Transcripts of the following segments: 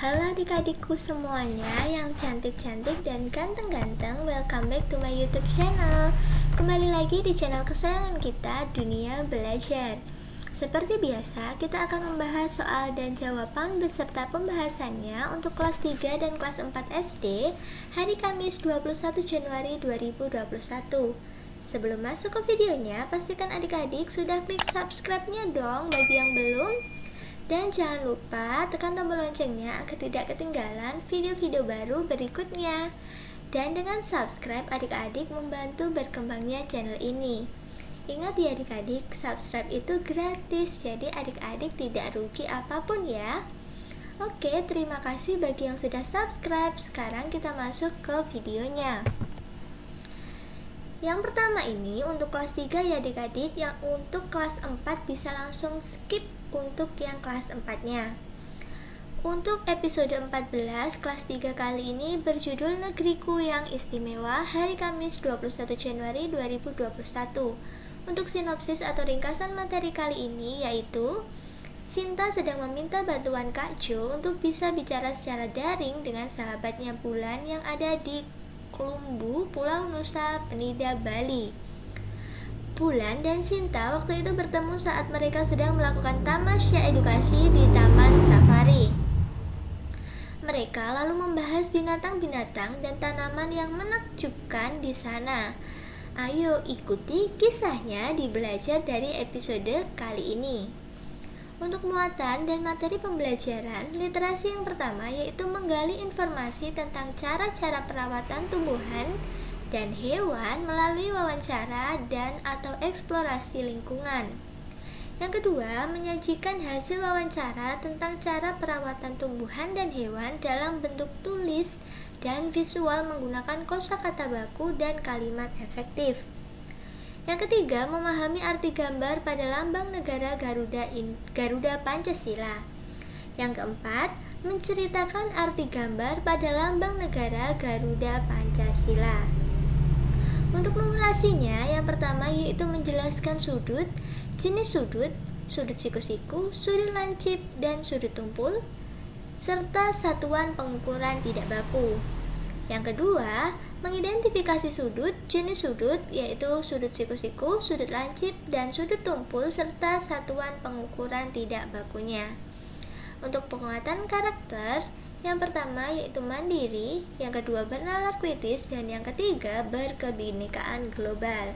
Halo adik-adikku semuanya yang cantik-cantik dan ganteng-ganteng. Welcome back to my YouTube channel. Kembali lagi di channel kesayangan kita, Dunia Belajar. Seperti biasa, kita akan membahas soal dan jawaban beserta pembahasannya untuk kelas 3 dan kelas 4 SD hari Kamis 21 Januari 2021. Sebelum masuk ke videonya, pastikan adik-adik sudah klik subscribe-nya dong bagi yang belum. Dan jangan lupa tekan tombol loncengnya agar tidak ketinggalan video-video baru berikutnya. Dan dengan subscribe, adik-adik membantu berkembangnya channel ini. Ingat ya adik-adik, subscribe itu gratis, jadi adik-adik tidak rugi apapun ya. Oke, terima kasih bagi yang sudah subscribe. Sekarang kita masuk ke videonya. Yang pertama ini untuk kelas 3 ya adik-adik, yang untuk kelas 4 bisa langsung skip untuk yang kelas 4-nya. Untuk episode 14 kelas 3 kali ini berjudul Negeriku yang Istimewa hari Kamis 21 Januari 2021. Untuk sinopsis atau ringkasan materi kali ini yaitu Sinta sedang meminta bantuan Kak Jo untuk bisa bicara secara daring dengan sahabatnya Bulan yang ada di Klumbu, Pulau Nusa Penida, Bali. Bulan dan Sinta waktu itu bertemu saat mereka sedang melakukan tamasya edukasi di Taman Safari. Mereka lalu membahas binatang-binatang dan tanaman yang menakjubkan di sana. Ayo ikuti kisahnya di belajar dari episode kali ini. Untuk muatan dan materi pembelajaran, literasi yang pertama yaitu menggali informasi tentang cara-cara perawatan tumbuhan dan hewan melalui wawancara dan atau eksplorasi lingkungan. Yang kedua, menyajikan hasil wawancara tentang cara perawatan tumbuhan dan hewan dalam bentuk tulis dan visual menggunakan kosakata baku dan kalimat efektif. Yang ketiga, memahami arti gambar pada lambang negara Garuda Pancasila. Yang keempat, menceritakan arti gambar pada lambang negara Garuda Pancasila. Untuk numerasinya, yang pertama yaitu menjelaskan sudut, jenis sudut, sudut siku-siku, sudut lancip, dan sudut tumpul, serta satuan pengukuran tidak baku. Yang kedua, mengidentifikasi sudut, jenis sudut, yaitu sudut siku-siku, sudut lancip, dan sudut tumpul, serta satuan pengukuran tidak bakunya. Untuk penguatan karakter, yang pertama yaitu mandiri, yang kedua bernalar kritis, dan yang ketiga berkebinekaan global.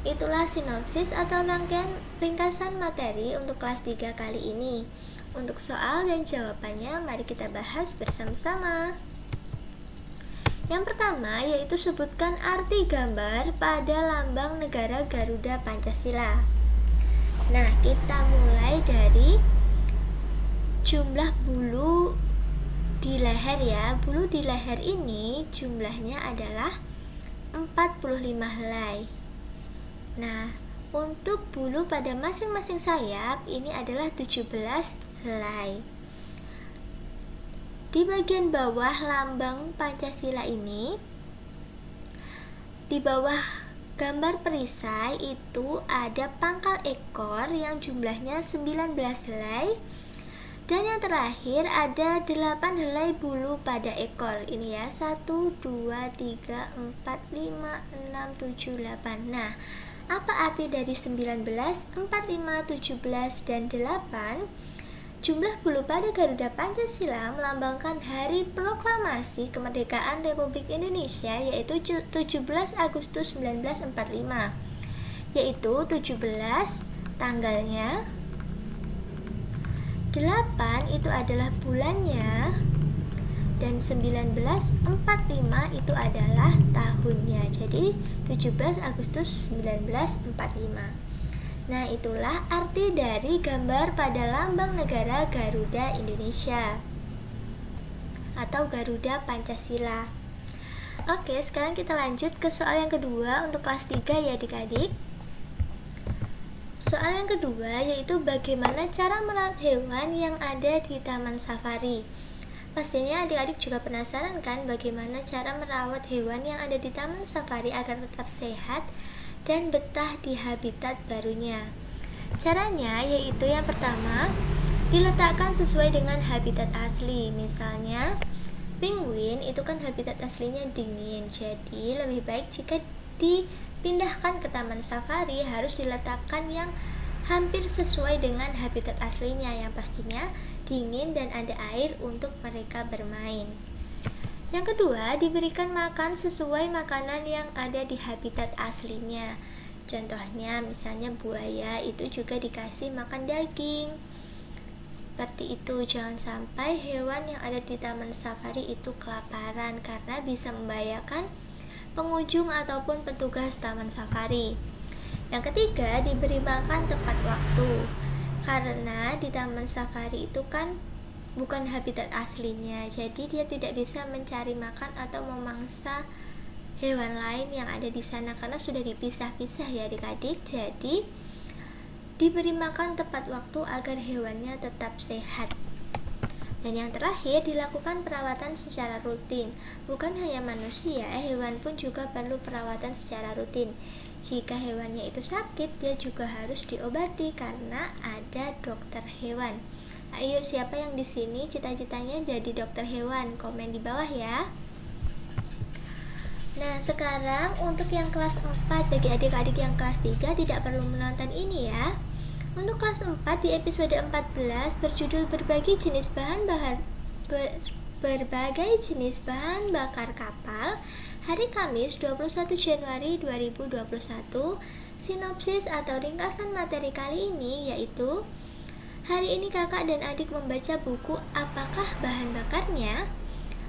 Itulah sinopsis atau rangkaian ringkasan materi untuk kelas 3 kali ini. Untuk soal dan jawabannya mari kita bahas bersama-sama. Yang pertama yaitu sebutkan arti gambar pada lambang negara Garuda Pancasila. Nah, kita mulai dari jumlah bulu di leher ya. Bulu di leher ini jumlahnya adalah 45 helai. Nah, untuk bulu pada masing-masing sayap ini adalah 17 helai. Di bagian bawah lambang Pancasila ini, di bawah gambar perisai itu ada pangkal ekor yang jumlahnya 19 helai. Dan yang terakhir ada 8 helai bulu pada ekor. Ini ya, 1, 2, 3, 4, 5, 6, 7, 8. Nah, apa arti dari 19, 45, 17, dan 8? Jumlah bulu pada Garuda Pancasila melambangkan hari proklamasi kemerdekaan Republik Indonesia yaitu 17 Agustus 1945. Yaitu 17 tanggalnya, 8 itu adalah bulannya, dan 1945 itu adalah tahunnya. Jadi 17 Agustus 1945. Nah, itulah arti dari gambar pada lambang negara Garuda Indonesia atau Garuda Pancasila. Oke, sekarang kita lanjut ke soal yang kedua untuk kelas 3 ya adik-adik. Soal yang kedua yaitu bagaimana cara merawat hewan yang ada di Taman Safari. Pastinya adik-adik juga penasaran kan bagaimana cara merawat hewan yang ada di Taman Safari agar tetap sehat dan betah di habitat barunya. Caranya yaitu yang pertama, diletakkan sesuai dengan habitat asli. Misalnya penguin itu kan habitat aslinya dingin, jadi lebih baik jika dipindahkan ke taman safari harus diletakkan yang hampir sesuai dengan habitat aslinya, yang pastinya dingin dan ada air untuk mereka bermain. Yang kedua, diberikan makan sesuai makanan yang ada di habitat aslinya. Contohnya, misalnya buaya itu juga dikasih makan daging. Seperti itu, jangan sampai hewan yang ada di taman safari itu kelaparan karena bisa membahayakan pengunjung ataupun petugas taman safari. Yang ketiga, diberi makan tepat waktu. Karena di taman safari itu kan bukan habitat aslinya, jadi dia tidak bisa mencari makan atau memangsa hewan lain yang ada di sana karena sudah dipisah-pisah ya adik-adik. Jadi diberi makan tepat waktu agar hewannya tetap sehat. Dan yang terakhir, dilakukan perawatan secara rutin. Bukan hanya manusia, hewan pun juga perlu perawatan secara rutin. Jika hewannya itu sakit, dia juga harus diobati karena ada dokter hewan. Ayo, siapa yang di sini cita-citanya jadi dokter hewan? Komen di bawah ya. Nah, sekarang untuk yang kelas 4, bagi adik-adik yang kelas 3 tidak perlu menonton ini ya. Untuk kelas 4 di episode 14 berjudul berbagai jenis bahan bakar kapal, hari Kamis 21 Januari 2021. Sinopsis atau ringkasan materi kali ini yaitu: hari ini kakak dan adik membaca buku Apakah Bahan Bakarnya?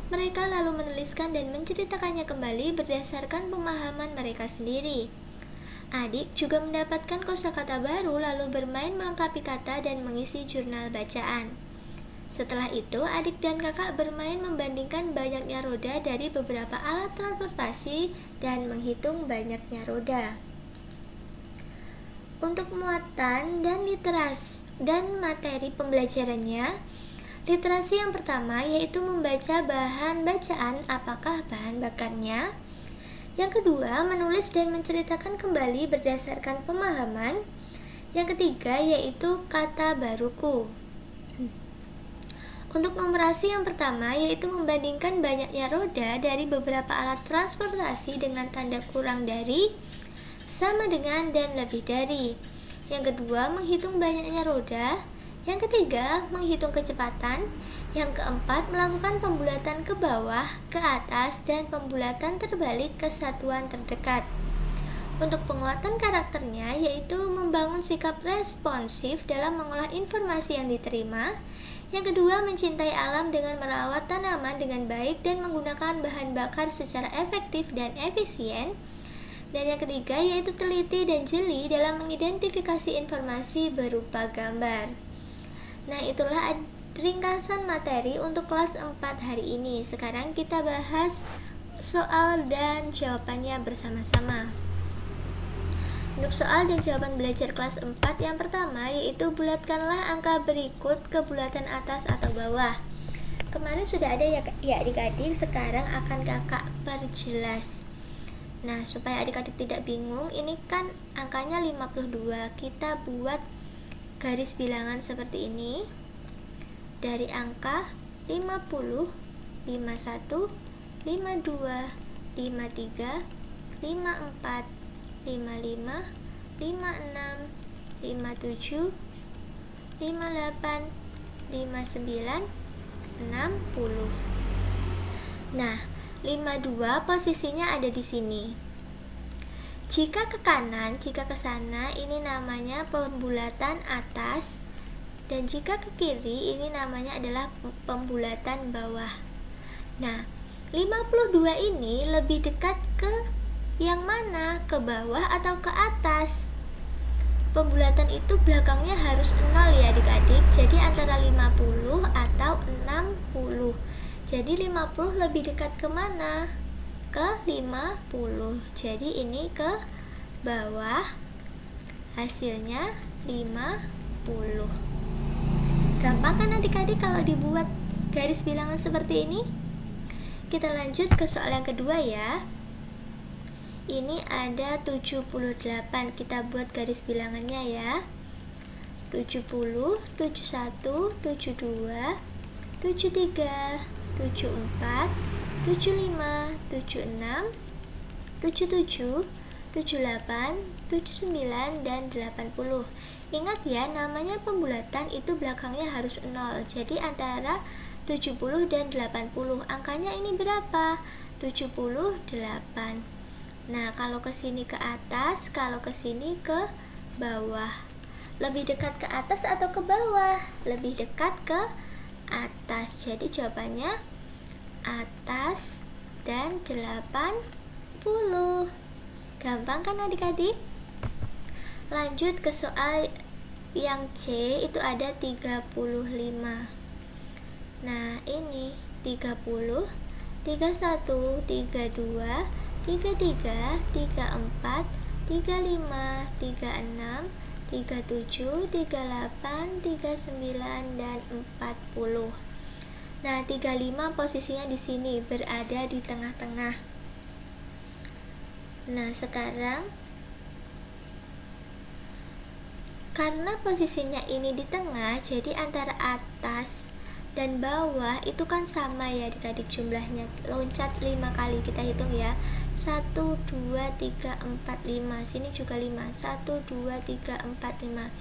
Mereka lalu menuliskan dan menceritakannya kembali berdasarkan pemahaman mereka sendiri. Adik juga mendapatkan kosakata baru lalu bermain melengkapi kata dan mengisi jurnal bacaan. Setelah itu, adik dan kakak bermain membandingkan banyaknya roda dari beberapa alat transportasi dan menghitung banyaknya roda. Untuk muatan dan literasi dan materi pembelajarannya, literasi yang pertama yaitu membaca bahan bacaan Apakah Bahan Bakarnya. Yang kedua, menulis dan menceritakan kembali berdasarkan pemahaman. Yang ketiga yaitu kata baruku. Untuk numerasi yang pertama yaitu membandingkan banyaknya roda dari beberapa alat transportasi dengan tanda kurang dari, sama dengan, dan lebih dari. Yang kedua, menghitung banyaknya roda. Yang ketiga, menghitung kecepatan. Yang keempat, melakukan pembulatan ke bawah, ke atas, dan pembulatan terbalik ke satuan terdekat. Untuk penguatan karakternya yaitu membangun sikap responsif dalam mengolah informasi yang diterima. Yang kedua, mencintai alam dengan merawat tanaman dengan baik dan menggunakan bahan bakar secara efektif dan efisien. Dan yang ketiga yaitu teliti dan jeli dalam mengidentifikasi informasi berupa gambar. Nah, itulah ringkasan materi untuk kelas 4 hari ini. Sekarang kita bahas soal dan jawabannya bersama-sama. Untuk soal dan jawaban belajar kelas 4 yang pertama yaitu bulatkanlah angka berikut ke bulatan atas atau bawah. Kemarin sudah ada ya adik-adik, sekarang akan kakak perjelas. Nah, supaya adik-adik tidak bingung, ini kan angkanya 52. Kita buat garis bilangan seperti ini. Dari angka 50, 51, 52, 53, 54, 55, 56, 57, 58, 59, 60. Nah, 52 posisinya ada di sini. Jika ke kanan, jika ke sana, ini namanya pembulatan atas. Dan jika ke kiri, ini namanya adalah pembulatan bawah. Nah, 52 ini lebih dekat ke yang mana? Ke bawah atau ke atas? Pembulatan itu belakangnya harus 0 ya adik-adik. Jadi antara 50 atau 60. Jadi 50 lebih dekat ke mana? Ke 50. Jadi ini ke bawah. Hasilnya 50. Gampang kan adik-adik kalau dibuat garis bilangan seperti ini? Kita lanjut ke soal yang kedua ya. Ini ada 78. Kita buat garis bilangannya ya. 70, 71, 72, 73, 74, 75, 76, 77, 78, 79, dan 80. Ingat ya, namanya pembulatan itu belakangnya harus 0. Jadi antara 70 dan 80. Angkanya ini berapa? 78. Nah, kalau ke sini ke atas, kalau ke sini ke bawah. Lebih dekat ke atas atau ke bawah? Lebih dekat ke atas. Jadi jawabannya atas dan 80. Gampang kan adik-adik? Lanjut ke soal yang C, itu ada 35. Nah, ini 30, 31, 32, 33, 34, 35, 36, 37, 38, 39, dan 40. Nah, 35 posisinya di sini, berada di tengah-tengah. Nah, sekarang karena posisinya ini di tengah, jadi antara atas dan bawah itu kan sama ya adik-adik jumlahnya. Loncat 5 kali, kita hitung ya. 1, 2, 3, 4, 5. Sini juga 5. 1, 2, 3, 4, 5.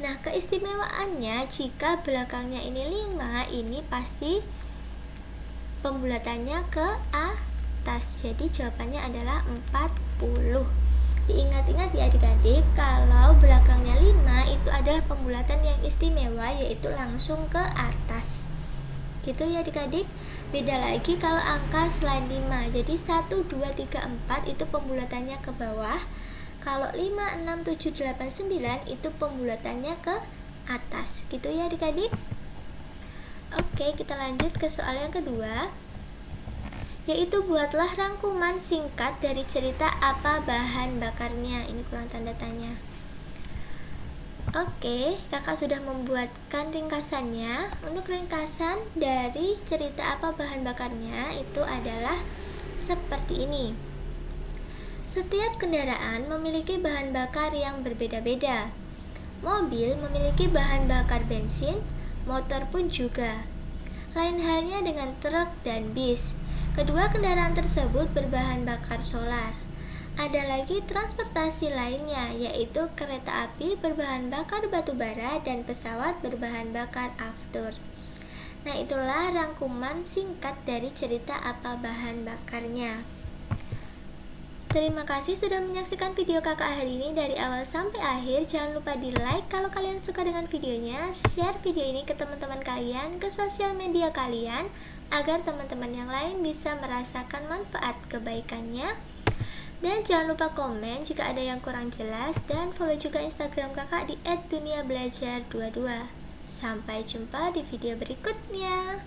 Nah, keistimewaannya jika belakangnya ini 5, ini pasti pembulatannya ke atas. Jadi jawabannya adalah 40. Diingat-ingat ya adik-adik, kalau belakangnya 5 itu adalah pembulatan yang istimewa, yaitu langsung ke atas. Gitu ya adik-adik. Beda lagi kalau angka selain 5. Jadi 1, 2, 3, 4 itu pembulatannya ke bawah. Kalau 5, 6, 7, 8, 9 itu pembulatannya ke atas. Gitu ya adik-adik. Oke, kita lanjut ke soal yang kedua, yaitu buatlah rangkuman singkat dari cerita apa bahan bakarnya. Ini kurang tanda tanya. Oke, kakak sudah membuatkan ringkasannya. Untuk ringkasan dari cerita apa bahan bakarnya itu adalah seperti ini. Setiap kendaraan memiliki bahan bakar yang berbeda-beda. Mobil memiliki bahan bakar bensin, motor pun juga. Lain halnya dengan truk dan bis. Kedua kendaraan tersebut berbahan bakar solar. Ada lagi transportasi lainnya, yaitu kereta api berbahan bakar batu bara dan pesawat berbahan bakar aftur. Nah, itulah rangkuman singkat dari cerita apa bahan bakarnya. Terima kasih sudah menyaksikan video kakak hari ini dari awal sampai akhir. Jangan lupa di like kalau kalian suka dengan videonya, share video ini ke teman-teman kalian, ke sosial media kalian, agar teman-teman yang lain bisa merasakan manfaat kebaikannya. Dan jangan lupa komen jika ada yang kurang jelas, dan follow juga Instagram kakak di @duniabelajar22. Sampai jumpa di video berikutnya.